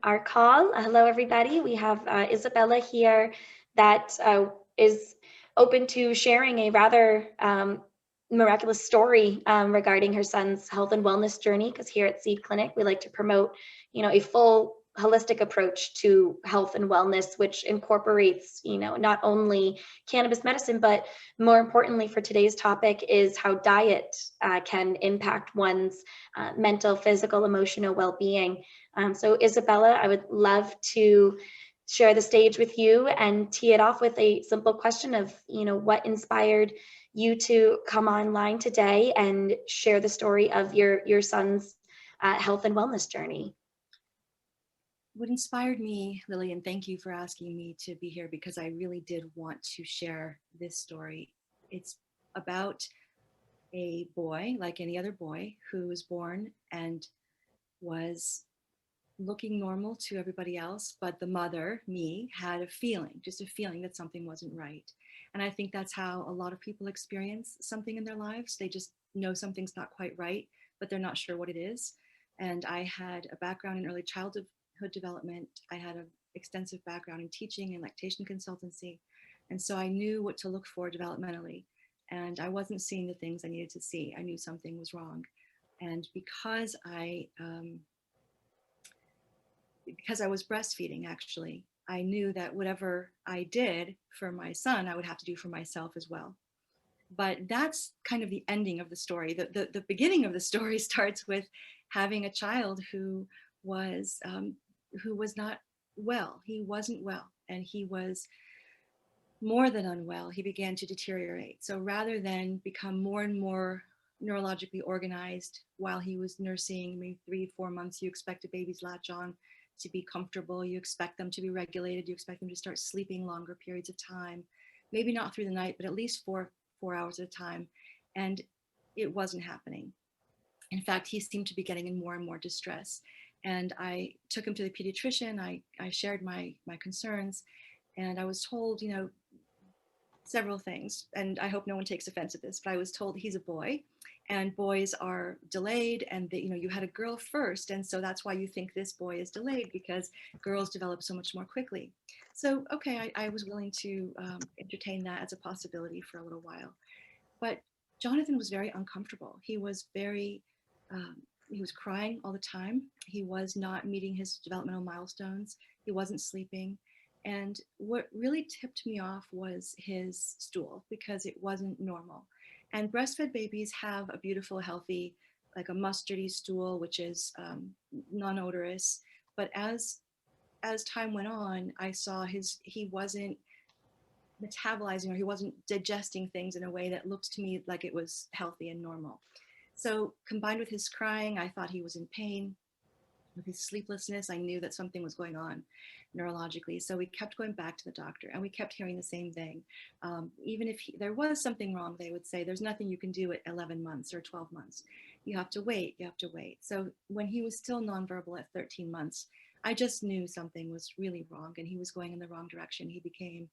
our call. Hello, everybody. We have Isabella here that is open to sharing a rather miraculous story regarding her son's health and wellness journey. Because here at CED Clinic, we like to promote, a full holistic approach to health and wellness, which incorporates, not only cannabis medicine, but more importantly for today's topic is how diet can impact one's mental, physical, emotional well-being. So Isabella, I would love to share the stage with you and tee it off with a simple question of, what inspired you to come online today and share the story of your son's health and wellness journey. What inspired me, Lily, and thank you for asking me to be here because I really did want to share this story. It's about a boy, like any other boy, who was born and was looking normal to everybody else, but the mother, me, had a feeling, just a feeling that something wasn't right. And I think that's how a lot of people experience something in their lives. They just know something's not quite right, but they're not sure what it is. And I had a background in early childhood development. I had an extensive background in teaching and lactation consultancy. And so I knew what to look for developmentally. And I wasn't seeing the things I needed to see. I knew something was wrong. And because I was breastfeeding, actually, I knew that whatever I did for my son, I would have to do for myself as well. But that's kind of the ending of the story. The beginning of the story starts with having a child who was not well. He wasn't well, and he was more than unwell. He began to deteriorate. So rather than become more and more neurologically organized while he was nursing, maybe 3, 4 months, you expect a baby's latch on to be comfortable. You expect them to be regulated. You expect them to start sleeping longer periods of time, maybe not through the night, but at least 4 hours at a time. And it wasn't happening. In fact, he seemed to be getting in more and more distress. And I took him to the pediatrician. I shared my concerns, and I was told, several things. And I hope no one takes offense at this, but I was told he's a boy and boys are delayed, and that, you had a girl first. And so that's why you think this boy is delayed, because girls develop so much more quickly. So, okay, I was willing to entertain that as a possibility for a little while. But Jonathan was very uncomfortable. Um, he was crying all the time. He was not meeting his developmental milestones. He wasn't sleeping. And what really tipped me off was his stool, because it wasn't normal. And breastfed babies have a beautiful, healthy, like a mustardy stool, which is non-odorous. But as time went on, I saw he wasn't metabolizing, or he wasn't digesting things in a way that looked to me like it was healthy and normal. So combined with his crying, I thought he was in pain. With his sleeplessness, I knew that something was going on neurologically. So we kept going back to the doctor, and we kept hearing the same thing. Even if there was something wrong, they would say, there's nothing you can do at 11 months or 12 months. You have to wait, you have to wait. So when he was still nonverbal at 13 months, I just knew something was really wrong, and he was going in the wrong direction. He became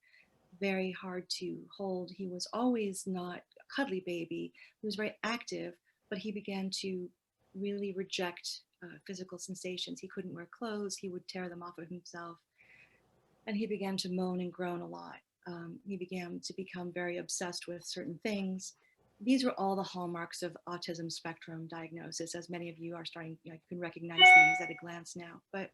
very hard to hold. He was always not a cuddly baby. He was very active, but he began to really reject physical sensations. He couldn't wear clothes. He would tear them off of himself. And he began to moan and groan a lot. He began to become very obsessed with certain things. These were all the hallmarks of autism spectrum diagnosis, as many of you are starting, you can recognize these at a glance now. But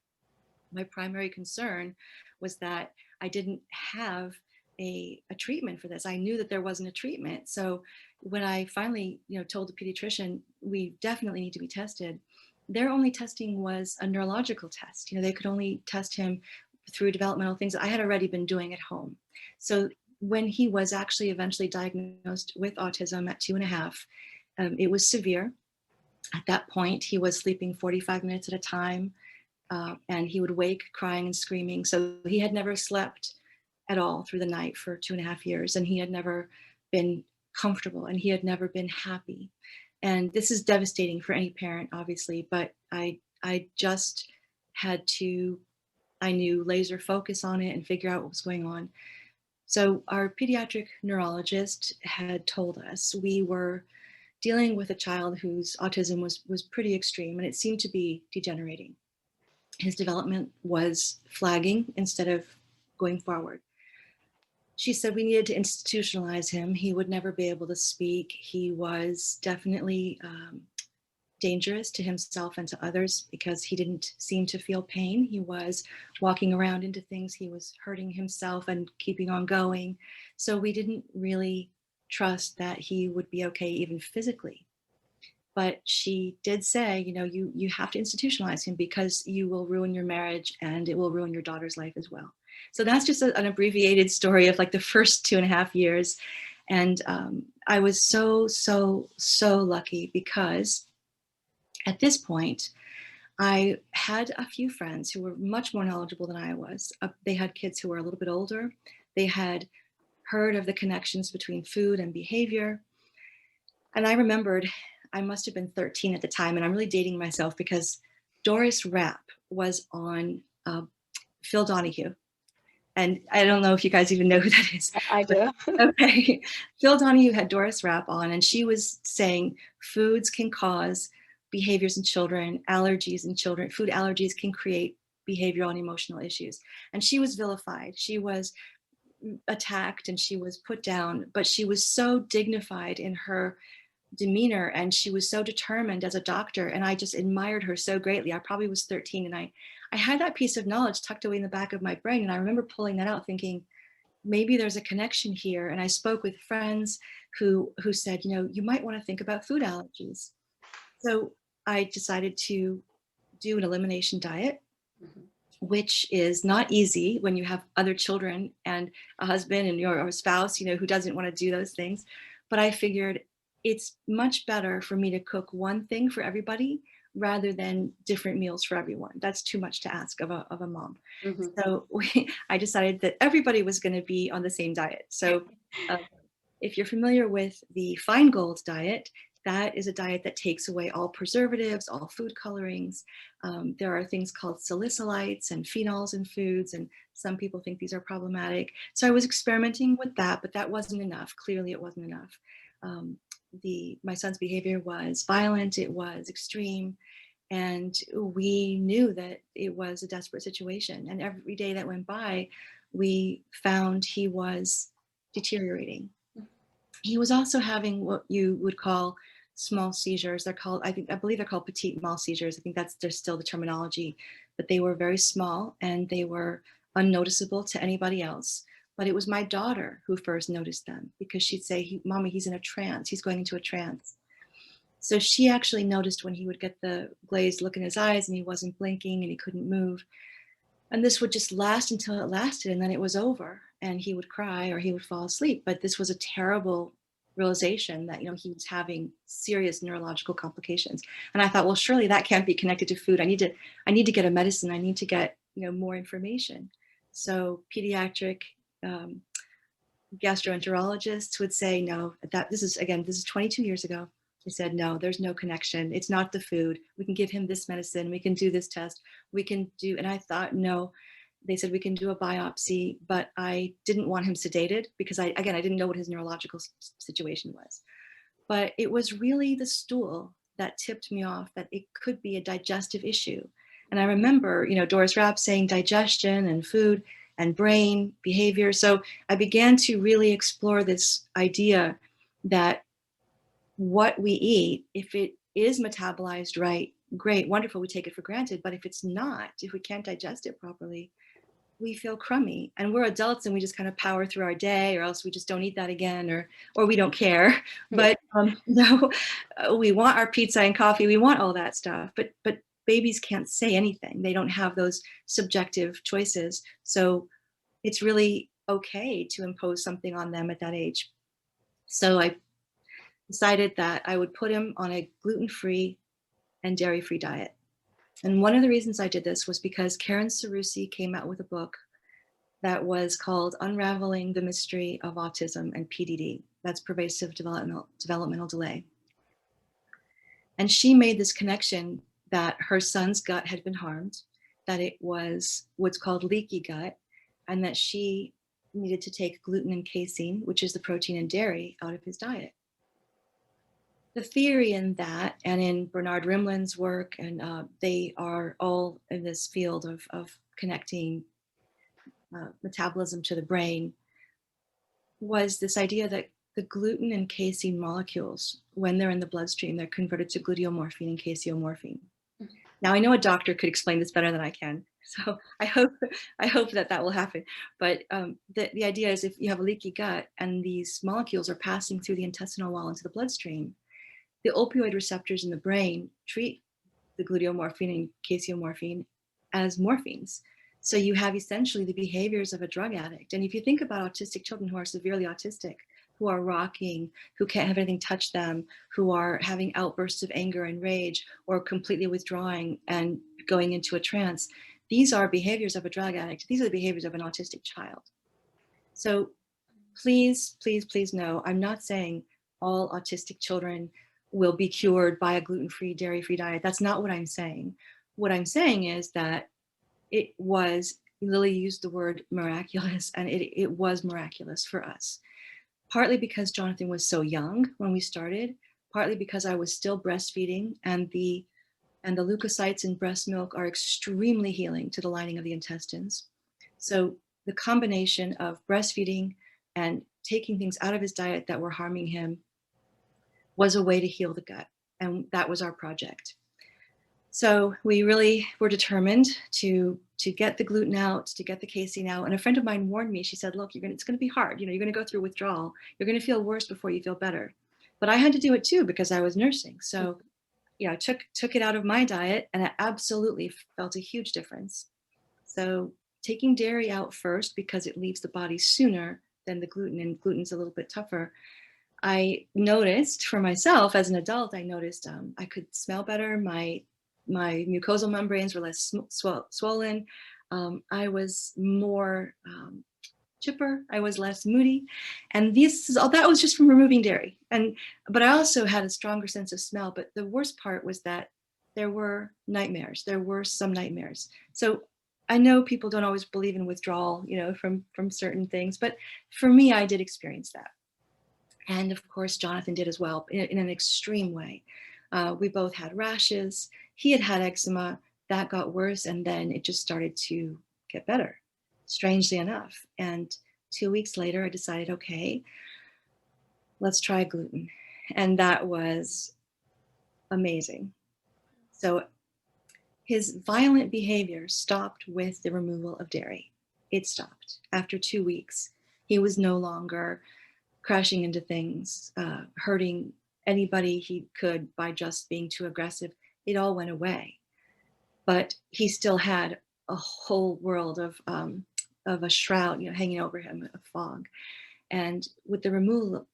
my primary concern was that I didn't have a treatment for this. I knew that there wasn't a treatment. So when I finally, told the pediatrician, we definitely need to be tested, their only testing was a neurological test. They could only test him through developmental things that I had already been doing at home. So when he was actually eventually diagnosed with autism at 2.5, it was severe. At that point, he was sleeping 45 minutes at a time. And he would wake crying and screaming. So he had never slept at all through the night for 2.5 years, and he had never been comfortable, and he had never been happy. And this is devastating for any parent, obviously, but I just had to, I knew, laser focus on it and figure out what was going on. So our pediatric neurologist had told us we were dealing with a child whose autism was pretty extreme, and it seemed to be degenerating. his development was flagging instead of going forward. She said we needed to institutionalize him. He would never be able to speak. He was definitely dangerous to himself and to others because he didn't seem to feel pain. He was walking around into things. He was hurting himself and keeping on going. So we didn't really trust that he would be okay even physically. But she did say, you have to institutionalize him because you will ruin your marriage and it will ruin your daughter's life as well. So that's just an abbreviated story of like the first 2.5 years. And I was so, so, so lucky because at this point, I had a few friends who were much more knowledgeable than I was. They had kids who were a little bit older. They had heard of the connections between food and behavior. And I remembered I must have been 13 at the time, and I'm really dating myself because Doris Rapp was on Phil Donahue. And I don't know if you guys even know who that is. I But, do. okay. Phil Donahue had Doris Rapp on, and she was saying foods can cause behaviors in children, allergies in children. Food allergies can create behavioral and emotional issues. And she was vilified. She was attacked and she was put down, but she was so dignified in her demeanor and she was so determined as a doctor, and I just admired her so greatly. I probably was 13 and I had that piece of knowledge tucked away in the back of my brain, and I remember pulling that out thinking maybe there's a connection here. And I spoke with friends who said, you might want to think about food allergies. So I decided to do an elimination diet, which is not easy when you have other children and a husband and your spouse, who doesn't want to do those things. But I figured it's much better for me to cook one thing for everybody rather than different meals for everyone. That's too much to ask of a mom. Mm-hmm. So I decided that everybody was going to be on the same diet. So uh, if you're familiar with the Feingold diet, that is a diet that takes away all preservatives, all food colorings. There are things called salicylates and phenols in foods, and some people think these are problematic. So I was experimenting with that, but that wasn't enough. Clearly, it wasn't enough. My son's behavior was violent, it was extreme, and we knew that it was a desperate situation. And every day that went by, we found he was deteriorating. He was also having what you would call small seizures. They're called, I believe they're called petit mal seizures. I think there's still the terminology, but they were very small and they were unnoticeable to anybody else. But it was my daughter who first noticed them because she'd say, Mommy, he's in a trance. He's going into a trance. So she actually noticed when he would get the glazed look in his eyes and he wasn't blinking and he couldn't move. And this would just last until it lasted, and then it was over and he would cry or he would fall asleep. But this was a terrible realization that he was having serious neurological complications. And I thought, well, surely that can't be connected to food. I need to get a medicine. I need to get more information. So pediatric gastroenterologists would say no. This is 22 years ago. They said, no, there's no connection. It's not the food. We can give him this medicine. We can do this test. And I thought, no. They said we can do a biopsy, but I didn't want him sedated because I didn't know what his neurological situation was. But it was really the stool that tipped me off that it could be a digestive issue. And I remember, Doris Rapp saying digestion and food and brain behavior. So I began to really explore this idea that what we eat, if it is metabolized right, great, wonderful, we take it for granted. But if it's not, if we can't digest it properly, we feel crummy, and we're adults and we just kind of power through our day, or else we just don't eat that again, or we don't care. Yeah. But no, we want our pizza and coffee, we want all that stuff, but babies can't say anything. They don't have those subjective choices. So it's really okay to impose something on them at that age. So I decided that I would put him on a gluten-free and dairy-free diet. And one of the reasons I did this was because Karen Sarusi came out with a book that was called Unraveling the Mystery of Autism and PDD. That's pervasive developmental delay. And she made this connection that her son's gut had been harmed, that it was what's called leaky gut, and that she needed to take gluten and casein, which is the protein in dairy, out of his diet. The theory in that, and in Bernard Rimland's work, and they are all in this field of connecting metabolism to the brain, was this idea that the gluten and casein molecules, when they're in the bloodstream, they're converted to gluteomorphine and caseomorphine. Now, I know a doctor could explain this better than I can, so I hope that will happen. But the idea is, if you have a leaky gut and these molecules are passing through the intestinal wall into the bloodstream, the opioid receptors in the brain treat the gluteomorphine and caseomorphine as morphines. So you have essentially the behaviors of a drug addict. And if you think about autistic children who are severely autistic, who are rocking, who can't have anything touch them, who are having outbursts of anger and rage, or completely withdrawing and going into a trance, these are behaviors of a drug addict. These are the behaviors of an autistic child. So please, please, please know, I'm not saying all autistic children will be cured by a gluten-free, dairy-free diet. That's not what I'm saying. What I'm saying is that it was, Lily used the word miraculous, and it was miraculous for us. Partly because Jonathan was so young when we started, partly because I was still breastfeeding, and the leukocytes in breast milk are extremely healing to the lining of the intestines. So the combination of breastfeeding and taking things out of his diet that were harming him was a way to heal the gut. And that was our project. So we really were determined to get the gluten out, to get the casein out. And a friend of mine warned me. She said, look, it's going to be hard. You're going to go through withdrawal. You're going to feel worse before you feel better. But I had to do it too, because I was nursing. So I took it out of my diet, and I absolutely felt a huge difference. So taking dairy out first, because it leaves the body sooner than the gluten, and gluten's a little bit tougher. I noticed for myself as an adult, I noticed I could smell better. My mucosal membranes were less swollen. I was more chipper. I was less moody. And that was just from removing dairy. But I also had a stronger sense of smell. But the worst part was that there were nightmares. There were some nightmares. So I know people don't always believe in withdrawal, from certain things. But for me, I did experience that. And of course, Jonathan did as well, in an extreme way. We both had rashes. He had eczema. That got worse, and then it just started to get better, strangely enough. And 2 weeks later, I decided, okay, let's try gluten. And that was amazing. So his violent behavior stopped with the removal of dairy. It stopped after 2 weeks. He was no longer crashing into things, hurting anybody he could by just being too aggressive. It all went away. But he still had a whole world of a shroud, hanging over him, a fog. And with the removal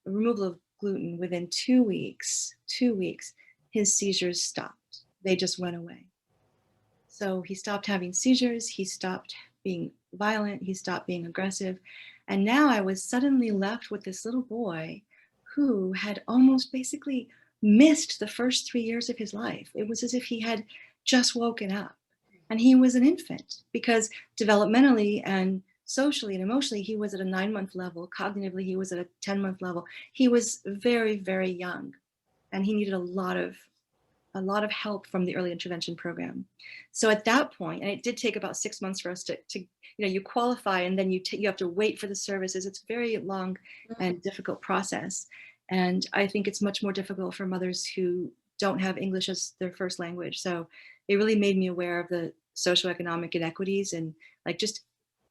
of gluten, within 2 weeks, his seizures stopped. They just went away. So he stopped having seizures. He stopped being violent. He stopped being aggressive. And now I was suddenly left with this little boy who had almost basically missed the first 3 years of his life. It was as if he had just woken up. And he was an infant, because developmentally and socially and emotionally, he was at a 9-month level. Cognitively, he was at a 10-month level. He was very, very young, and he needed a lot of help from the early intervention program. So at that point, and it did take about 6 months for us to you qualify, and then you have to wait for the services. It's a very long and difficult process. And I think it's much more difficult for mothers who don't have English as their first language. So it really made me aware of the socioeconomic inequities, and just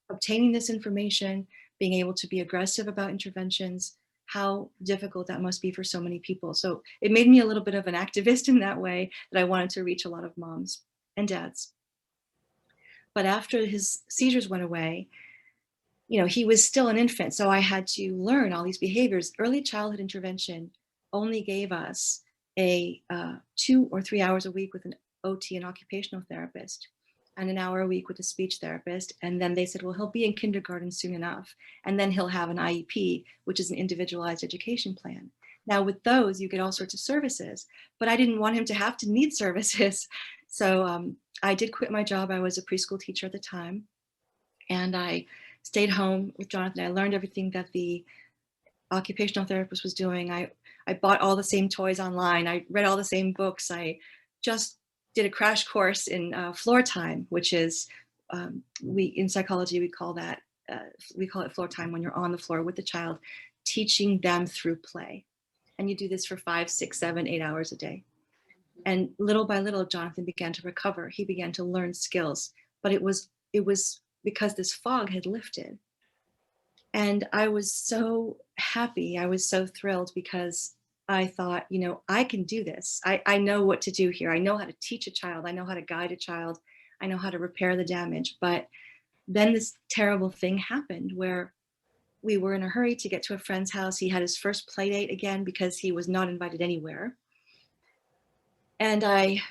obtaining this information, being able to be aggressive about interventions, how difficult that must be for so many people. So it made me a little bit of an activist in that way, that I wanted to reach a lot of moms and dads. But after his seizures went away, he was still an infant. So I had to learn all these behaviors. Early childhood intervention only gave us a 2 or 3 hours a week with an OT, an occupational therapist, and an hour a week with a speech therapist. And then they said, well, he'll be in kindergarten soon enough. And then he'll have an IEP, which is an individualized education plan. Now with those, you get all sorts of services, but I didn't want him to have to need services. So I did quit my job. I was a preschool teacher at the time. And I stayed home with Jonathan. I learned everything that the occupational therapist was doing. I I bought all the same toys online. I read all the same books. I just did a crash course in floor time, which is, we in psychology, we call it floor time, when you're on the floor with the child, teaching them through play. And you do this for 5, 6, 7, 8 hours a day. And little by little, Jonathan began to recover. He began to learn skills, but it was because this fog had lifted. And I was so happy. I was so thrilled because I thought, I can do this. I know what to do here. I know how to teach a child. I know how to guide a child. I know how to repair the damage. But then this terrible thing happened where we were in a hurry to get to a friend's house. He had his first play date again because he was not invited anywhere. And I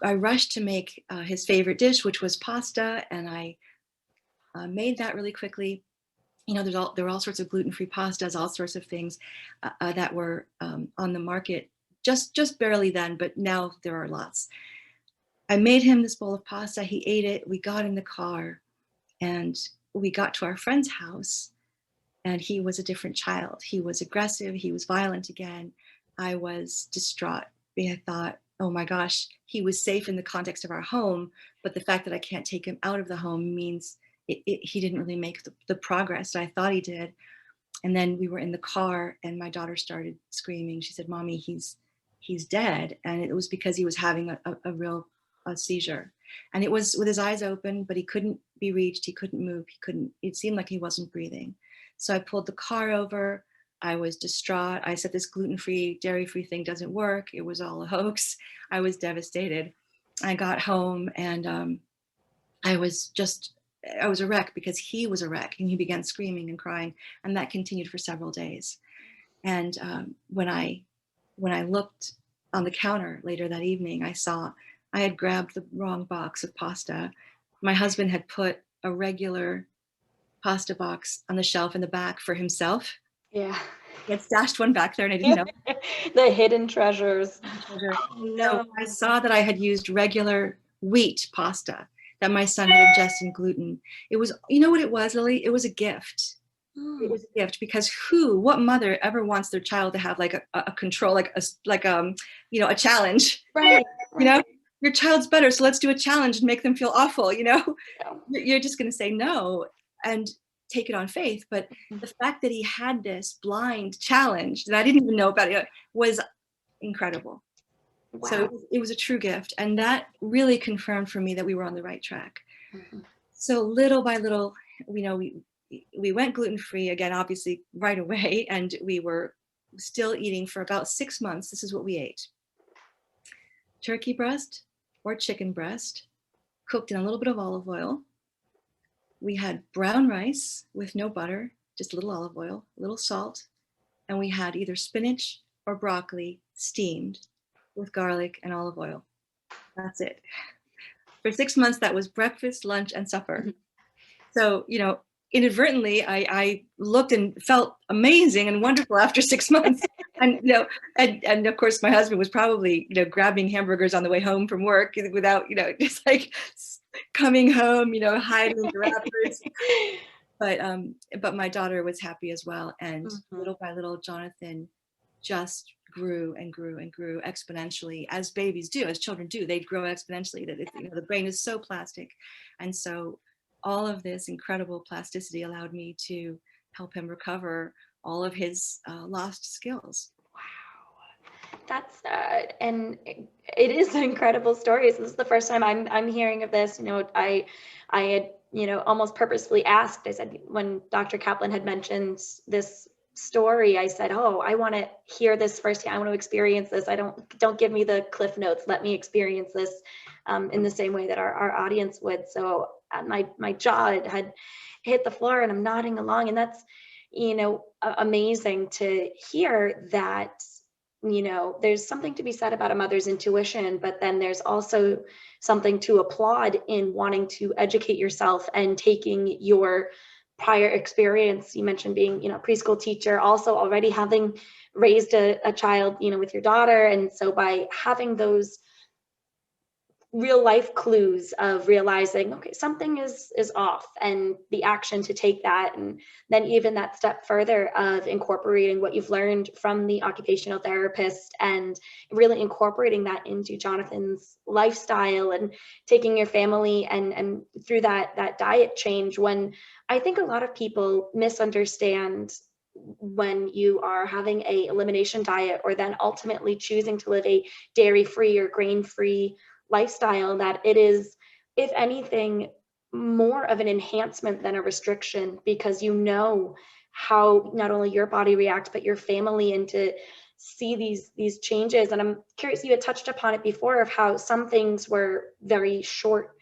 rushed to make his favorite dish, which was pasta. And I made that really quickly. There were all sorts of gluten-free pastas, all sorts of things that were on the market just barely then, but now there are lots. I made him this bowl of pasta. He ate it. We got in the car and we got to our friend's house, and he was a different child. He was aggressive. He was violent again. I was distraught. I thought, oh my gosh, he was safe in the context of our home, but the fact that I can't take him out of the home means he didn't really make the progress that I thought he did. And then we were in the car and my daughter started screaming. She said, Mommy, he's dead. And it was because he was having a real seizure. And it was with his eyes open, but he couldn't be reached. He couldn't move. It seemed like he wasn't breathing. So I pulled the car over. I was distraught. I said, this gluten-free, dairy-free thing doesn't work. It was all a hoax. I was devastated. I got home and I was a wreck because he was a wreck, and he began screaming and crying, and that continued for several days. And when I looked on the counter later that evening, I saw I had grabbed the wrong box of pasta. My husband had put a regular pasta box on the shelf in the back for himself. Yeah. He had stashed one back there and I didn't know. The hidden treasures. Oh, No. so I saw that I had used regular wheat pasta, that my son had ingested gluten. It was, you know what it was, Lily? It was a gift. It was a gift because what mother ever wants their child to have like a control, like a challenge, Right. Your child's better, so let's do a challenge and make them feel awful, Yeah. You're just going to say no and take it on faith. But the fact that he had this blind challenge that I didn't even know about it was incredible. Wow. So it was a true gift. And that really confirmed for me that we were on the right track. Mm-hmm. So little by little, we went gluten-free again, obviously right away. And we were still eating for about 6 months. This is what we ate: turkey breast or chicken breast, cooked in a little bit of olive oil. We had brown rice with no butter, just a little olive oil, a little salt. And we had either spinach or broccoli steamed with garlic and olive oil. That's it. For 6 months, that was breakfast, lunch, and supper. So, inadvertently, I looked and felt amazing and wonderful after 6 months. And, and of course, my husband was probably, grabbing hamburgers on the way home from work without, just like coming home, hiding the wrappers. But my daughter was happy as well. And little by little, Jonathan just grew and grew and grew exponentially, as babies do, as children do. They grow exponentially. That the brain is so plastic, and so all of this incredible plasticity allowed me to help him recover all of his lost skills. Wow, that's and it is an incredible story. So this is the first time I'm hearing of this. I had almost purposefully asked. I said, when Dr. Caplan had mentioned this story, I said, oh, I want to hear this firsthand. I want to experience this. Don't give me the cliff notes. Let me experience this in the same way that our audience would. So my jaw had hit the floor, and I'm nodding along, and that's amazing to hear that. There's something to be said about a mother's intuition, but then there's also something to applaud in wanting to educate yourself and taking your prior experience. You mentioned being, a preschool teacher, also already having raised a child, with your daughter. And so by having those real life clues of realizing, okay, something is off, and the action to take that, and then even that step further of incorporating what you've learned from the occupational therapist and really incorporating that into Jonathan's lifestyle and taking your family and through that diet change. When I think a lot of people misunderstand when you are having a elimination diet or then ultimately choosing to live a dairy free or grain free lifestyle, that it is, if anything, more of an enhancement than a restriction, because you know how not only your body reacts but your family, and to see these changes. And I'm curious, you had touched upon it before of how some things were very short,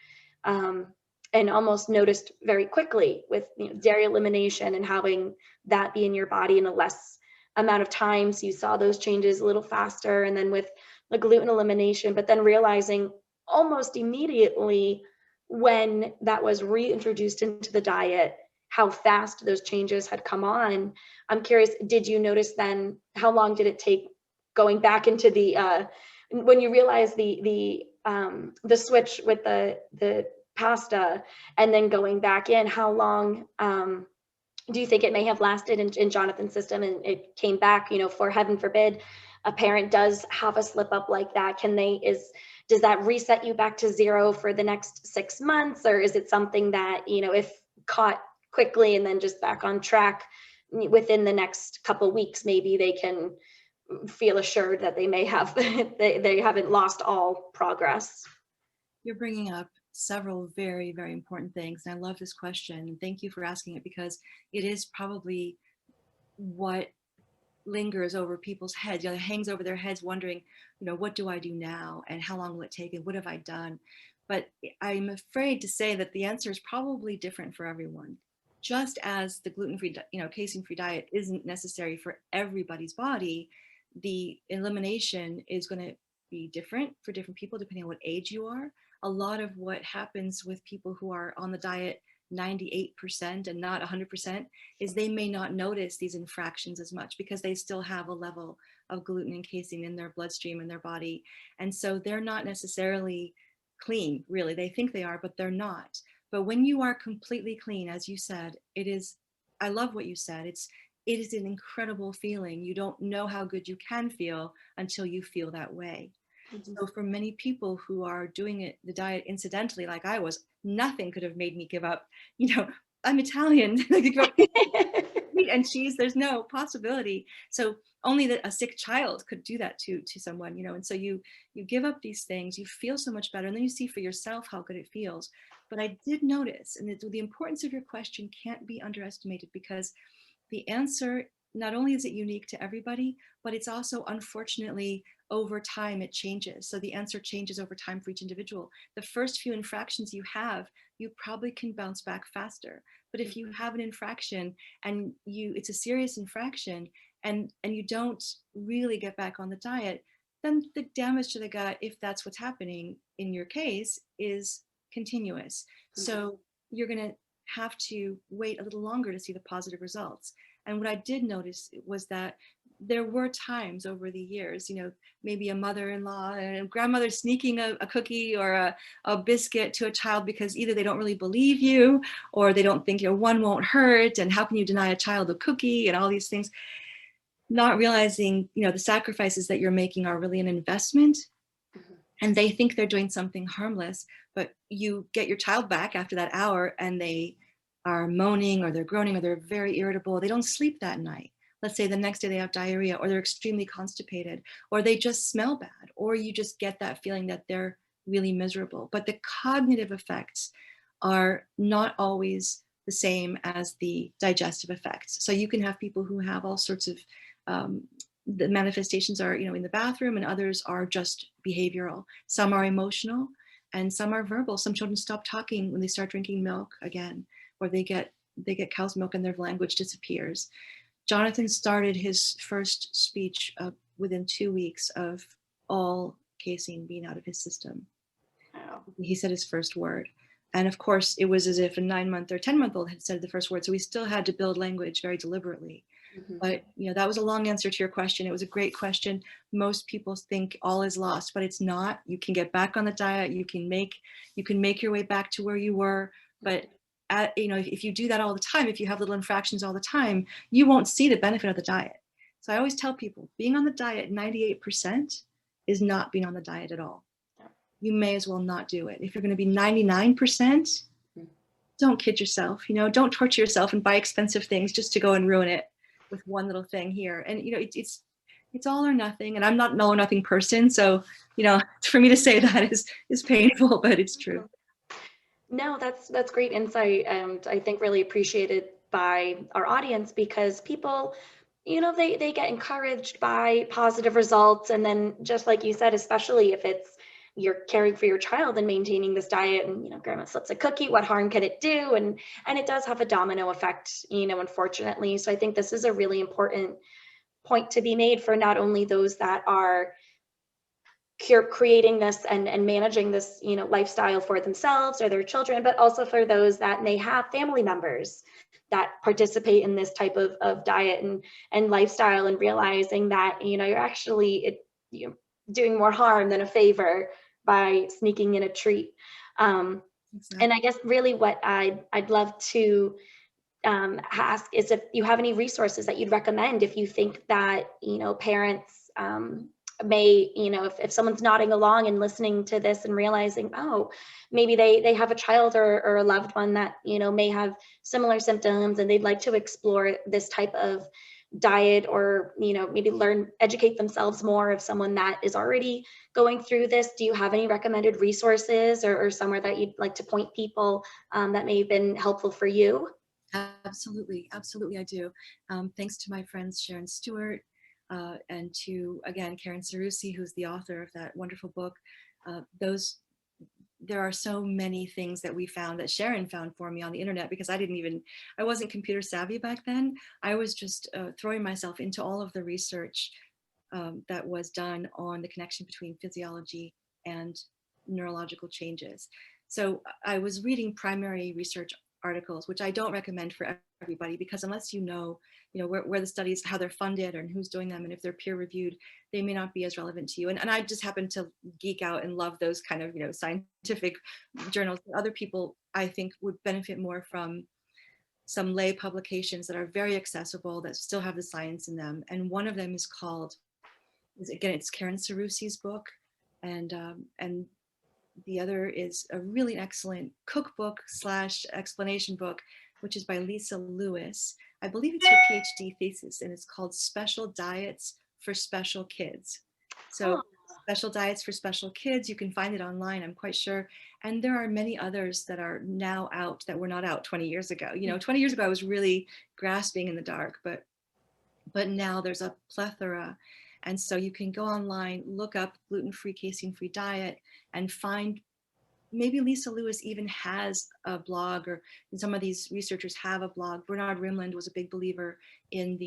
um, and almost noticed very quickly with, dairy elimination, and having that be in your body in a less amount of time, so you saw those changes a little faster. And then with the gluten elimination, but then realizing almost immediately when that was reintroduced into the diet, how fast those changes had come on. I'm curious, did you notice then, how long did it take going back into the, when you realized the switch with the pasta, and then going back in, how long, do you think it may have lasted in Jonathan's system, and it came back, for heaven forbid, a parent does have a slip up like that, does that reset you back to zero for the next 6 months? Or is it something that, if caught quickly and then just back on track within the next couple weeks, maybe they can feel assured that they may have, they haven't lost all progress? You're bringing up several very, very important things. And I love this question. And thank you for asking it, because it is probably what lingers over people's heads, it hangs over their heads wondering, what do I do now? And how long will it take? And what have I done? But I'm afraid to say that the answer is probably different for everyone. Just as the gluten-free, casein-free diet isn't necessary for everybody's body, the elimination is going to be different for different people depending on what age you are. A lot of what happens with people who are on the diet 98% and not 100% is they may not notice these infractions as much because they still have a level of gluten and casein in their bloodstream in their body. And so they're not necessarily clean, really. They think they are, but they're not. But when you are completely clean, as you said, I love what you said. It is an incredible feeling. You don't know how good you can feel until you feel that way. Mhm. So for many people who are doing it, the diet incidentally, like I was, nothing could have made me give up. I'm Italian. Give up meat and cheese. There's no possibility. So only a sick child could do that to someone. And so you give up these things. You feel so much better, and then you see for yourself how good it feels. But I did notice, and the importance of your question can't be underestimated, because the answer, not only is it unique to everybody, but it's also, unfortunately, over time it changes. So the answer changes over time for each individual. The first few infractions you have, you probably can bounce back faster. But if you have an infraction and it's a serious infraction, and you don't really get back on the diet, then the damage to the gut, if that's what's happening in your case, is continuous. So you're going to have to wait a little longer to see the positive results. And what I did notice was that there were times over the years, maybe a mother-in-law and grandmother sneaking a cookie or a biscuit to a child because either they don't really believe you, or they don't think, one won't hurt, and how can you deny a child a cookie, and all these things, not realizing, the sacrifices that you're making are really an investment. And they think they're doing something harmless, but you get your child back after that hour and they are moaning, or they're groaning, or they're very irritable. They don't sleep that night. Let's say the next day they have diarrhea, or they're extremely constipated, or they just smell bad, or you just get that feeling that they're really miserable. But the cognitive effects are not always the same as the digestive effects. So you can have people who have all sorts of the manifestations are, in the bathroom, and others are just behavioral. Some are emotional, and some are verbal. Some children stop talking when they start drinking milk again, or they get cow's milk and their language disappears. Jonathan started his first speech within 2 weeks of all casein being out of his system. Wow. He said his first word. And of course, it was as if a 9-month or 10-month-old had said the first word. So we still had to build language very deliberately. Mhm. But that was a long answer to your question. It was a great question. Most people think all is lost, but it's not. You can get back on the diet. You can make your way back to where you were. But if you do that all the time, if you have little infractions all the time, you won't see the benefit of the diet. So I always tell people, being on the diet 98% is not being on the diet at all. Yeah. You may as well not do it. If you're going to be 99%, Mhm. don't kid yourself. Don't torture yourself and buy expensive things just to go and ruin it with one little thing here. And it's all or nothing. And I'm not an all or nothing person, so for me to say that is painful, but it's true. No, that's great insight, and I think really appreciated by our audience, because people, they get encouraged by positive results, and then just like you said, especially if it's you're caring for your child and maintaining this diet, and grandma slips a cookie, what harm could it do? And it does have a domino effect, unfortunately. So I think this is a really important point to be made for not only those that are creating this and managing this lifestyle for themselves or their children, but also for those that may have family members that participate in this type of diet and lifestyle, and realizing that you're actually doing more harm than a favor by sneaking in a treat. And Exactly. I guess really what I'd love to ask is if you have any resources that you'd recommend, if you think that parents may, if someone's nodding along and listening to this and realizing, oh, maybe they have a child or a loved one that may have similar symptoms, and they'd like to explore this type of diet, or maybe educate themselves more of someone that is already going through this. Do you have any recommended resources, or somewhere that you'd like to point people that may have been helpful for you? Absolutely, absolutely, I do. Thanks to my friends Sharon Stewart, and to, again, Karen Sarusi, who's the author of that wonderful book. Those There are so many things that we found, that Sharon found for me on the internet, because I wasn't computer savvy back then. I was just throwing myself into all of the research that was done on the connection between physiology and neurological changes. So I was reading primary research articles, which I don't recommend for everybody, because unless where the studies, how they're funded, and who's doing them, and if they're peer reviewed, they may not be as relevant to you. And I just happen to geek out and love those kind of scientific journals. Other people, I think, would benefit more from some lay publications that are very accessible, that still have the science in them. And one of them again, it's Karen Sarusi's book, and the other is a really excellent cookbook slash explanation book, which is by Lisa Lewis. I believe it's her PhD thesis, and it's called Special Diets for Special Kids. So Oh, Special Diets for Special Kids, you can find it online, I'm quite sure. And there are many others that are now out that were not out 20 years ago. 20 years ago, I was really grasping in the dark, but now there's a plethora. And so you can go online, look up gluten-free, casein-free diet, and find, maybe Lisa Lewis even has a blog, or some of these researchers have a blog. Bernard Rimland was a big believer in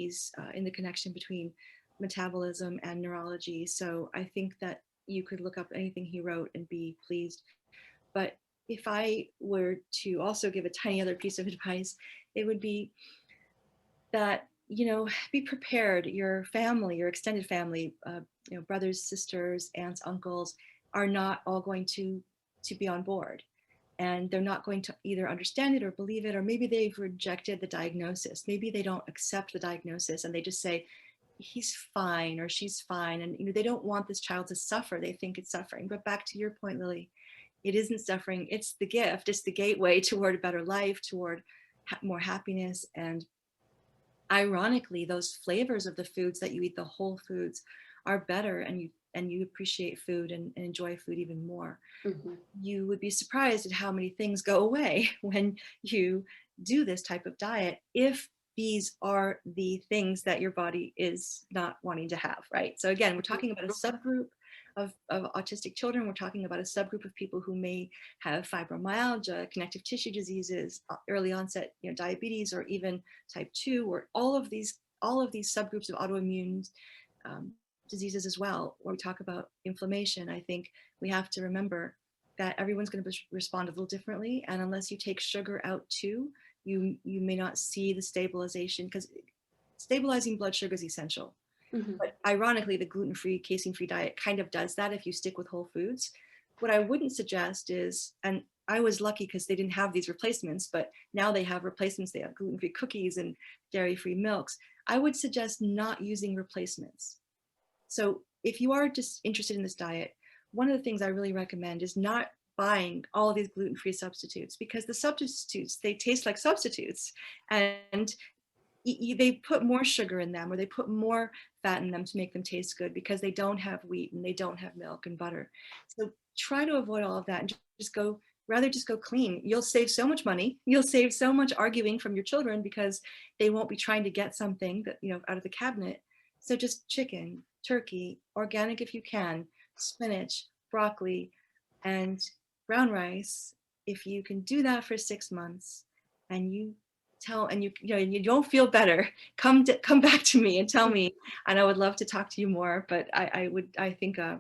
in the connection between metabolism and neurology. So I think that you could look up anything he wrote and be pleased. But if I were to also give a tiny other piece of advice, it would be that be prepared. Your family, your extended family, brothers, sisters, aunts, uncles, are not all going to be on board, and they're not going to either understand it or believe it, or maybe they've rejected the diagnosis. Maybe they don't accept the diagnosis, and they just say he's fine or she's fine, and they don't want this child to suffer. They think it's suffering. But back to your point, Lily, it isn't suffering. It's the gift. It's the gateway toward a better life, toward more happiness. And ironically, those flavors of the foods that you eat, the whole foods, are better, and you appreciate food and enjoy food even more. mhm. You would be surprised at how many things go away when you do this type of diet, if these are the things that your body is not wanting to have, right? So again, we're talking about a subgroup of autistic children. We're talking about a subgroup of people who may have fibromyalgia, connective tissue diseases, early onset diabetes, or even type 2, or all of these subgroups of autoimmune um, diseases as well. When we talk about inflammation, I think we have to remember that everyone's going to respond a little differently, and unless you take sugar out too, you may not see the stabilization, because stabilizing blood sugar is essential. Mhm. But ironically, the gluten-free, casein-free diet kind of does that if you stick with whole foods. What I wouldn't suggest is, and I was lucky because they didn't have these replacements, but now they have replacements. They have gluten-free cookies and dairy-free milks. I would suggest not using replacements. So if you are just interested in this diet, one of the things I really recommend is not buying all of these gluten-free substitutes, because the substitutes, they taste like substitutes, and they put more sugar in them, or they put more fat in them to make them taste good, because they don't have wheat and they don't have milk and butter. So try to avoid all of that and just go clean. You'll save so much money. You'll save so much arguing from your children, because they won't be trying to get something that, out of the cabinet. So just chicken, turkey, organic if you can, spinach, broccoli, and brown rice. If you can do that for 6 months, and you don't feel better, come back to me and tell me, and I would love to talk to you more. But I think I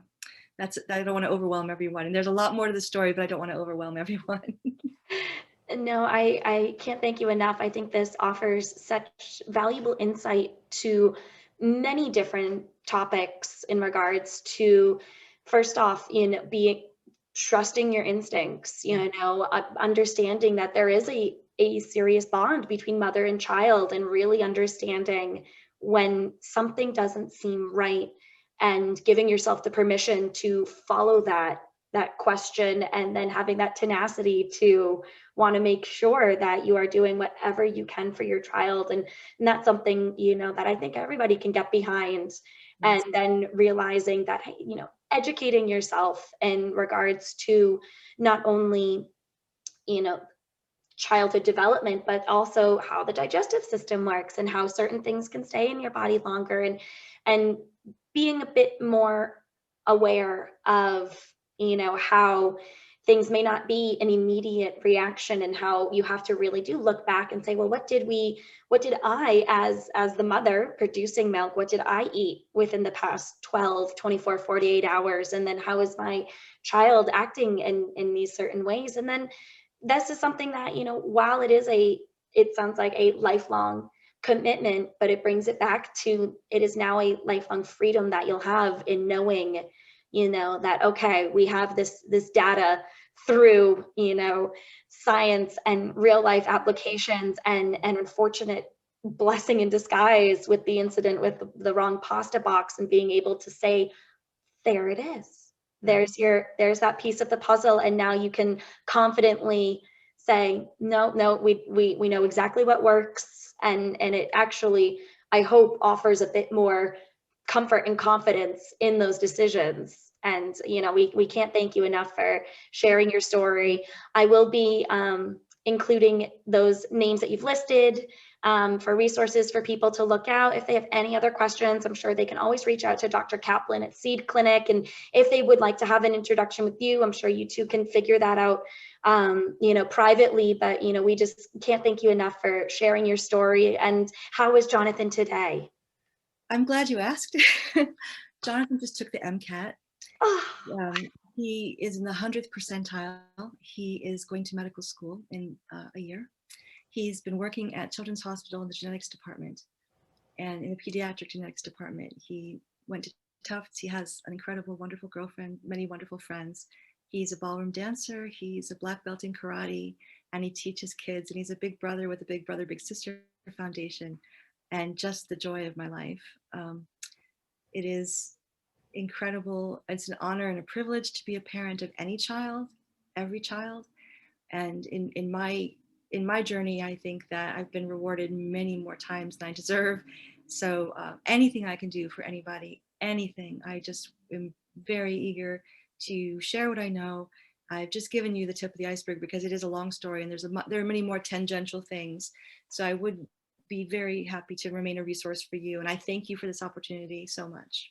don't want to overwhelm everyone, and there's a lot more to the story, but I don't want to overwhelm everyone. No, I can't thank you enough. I think this offers such valuable insight to many different topics in regards to, first off, being trusting your instincts, understanding that there is a serious bond between mother and child, and really understanding when something doesn't seem right, and giving yourself the permission to follow that question, and then having that tenacity to want to make sure that you are doing whatever you can for your child. And that's something, that I think everybody can get behind. And Yes. then realizing that, hey, educating yourself in regards to not only, you know, childhood development, but also how the digestive system works, and how certain things can stay in your body longer, and being a bit more aware of, how things may not be an immediate reaction, and how you have to really do look back and say, well, what did I, as the mother producing milk, what did I eat within the past 12, 24, 48 hours? And then how is my child acting in these certain ways? And then this is something that, while it sounds like a lifelong commitment, but it brings it back to, it is now a lifelong freedom that you'll have in knowing, that, okay, we have this data through, science and real life applications, and unfortunate blessing in disguise with the incident with the wrong pasta box, and being able to say, there it is. Right. There's that piece of the puzzle, and now you can confidently say, no, no, we know exactly what works, and it actually, I hope, offers a bit more comfort and confidence in those decisions. And we can't thank you enough for sharing your story. I will be including those names that you've listed, for resources for people to look out. If they have any other questions, I'm sure they can always reach out to Dr. Caplan at CED Clinic. And if they would like to have an introduction with you, I'm sure you two can figure that out, privately. But, we just can't thank you enough for sharing your story. And how is Jonathan today? I'm glad you asked. Jonathan just took the MCAT. Oh, He is in the 100th percentile. He is going to medical school in a year. He's been working at Children's Hospital in the genetics department, and in the pediatric genetics department. He went to Tufts. He has an incredible, wonderful girlfriend, many wonderful friends. He's a ballroom dancer. He's a black belt in karate, and he teaches kids. And he's a big brother with the Big Brother, Big Sister Foundation, and just the joy of my life. It is incredible. It's an honor and a privilege to be a parent of any child, every child. And in my journey, I think that I've been rewarded many more times than I deserve. So anything I can do for anybody, anything, I just am very eager to share what I know. I've just given you the tip of the iceberg, because it is a long story, and there are many more tangential things. So I would be very happy to remain a resource for you. And I thank you for this opportunity so much.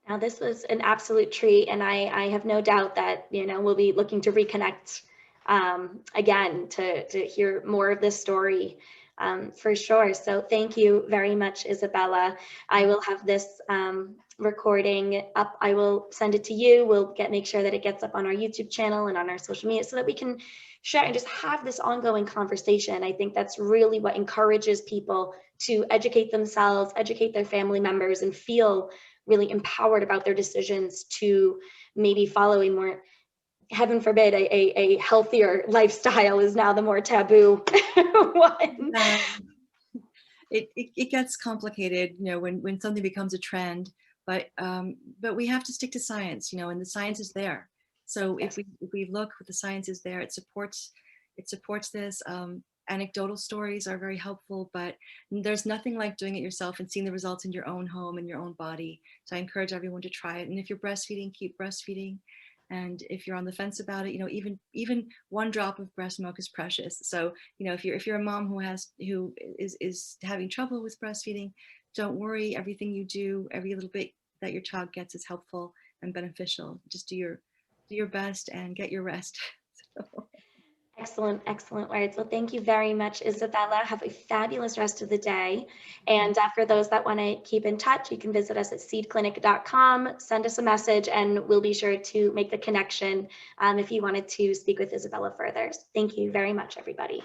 now this was an absolute treat, and I have no doubt that, we'll be looking to reconnect, again, to hear more of this story. For sure. So thank you very much, Isabella. I will have this recording up. I will send it to you. We'll make sure that it gets up on our YouTube channel and on our social media so that we can share and just have this ongoing conversation. I think that's really what encourages people to educate themselves, educate their family members, and feel really empowered about their decisions to maybe follow a more, heaven forbid, a healthier lifestyle is now the more taboo one. It gets complicated, when something becomes a trend, but we have to stick to science, and the science is there. So Yes. if we look, the science is there. It supports this. Anecdotal stories are very helpful, but there's nothing like doing it yourself and seeing the results in your own home, in your own body. So I encourage everyone to try it. And if you're breastfeeding, keep breastfeeding. And if you're on the fence about it, even one drop of breast milk is precious. So, if you're a mom who is having trouble with breastfeeding, don't worry. Everything you do, every little bit that your child gets is helpful and beneficial. Just do your best and get your rest. So. Excellent, excellent words. Well, thank you very much, Isabella. Have a fabulous rest of the day. And for those that want to keep in touch, you can visit us at seedclinic.com, send us a message, and we'll be sure to make the connection if you wanted to speak with Isabella further. Thank you very much, everybody.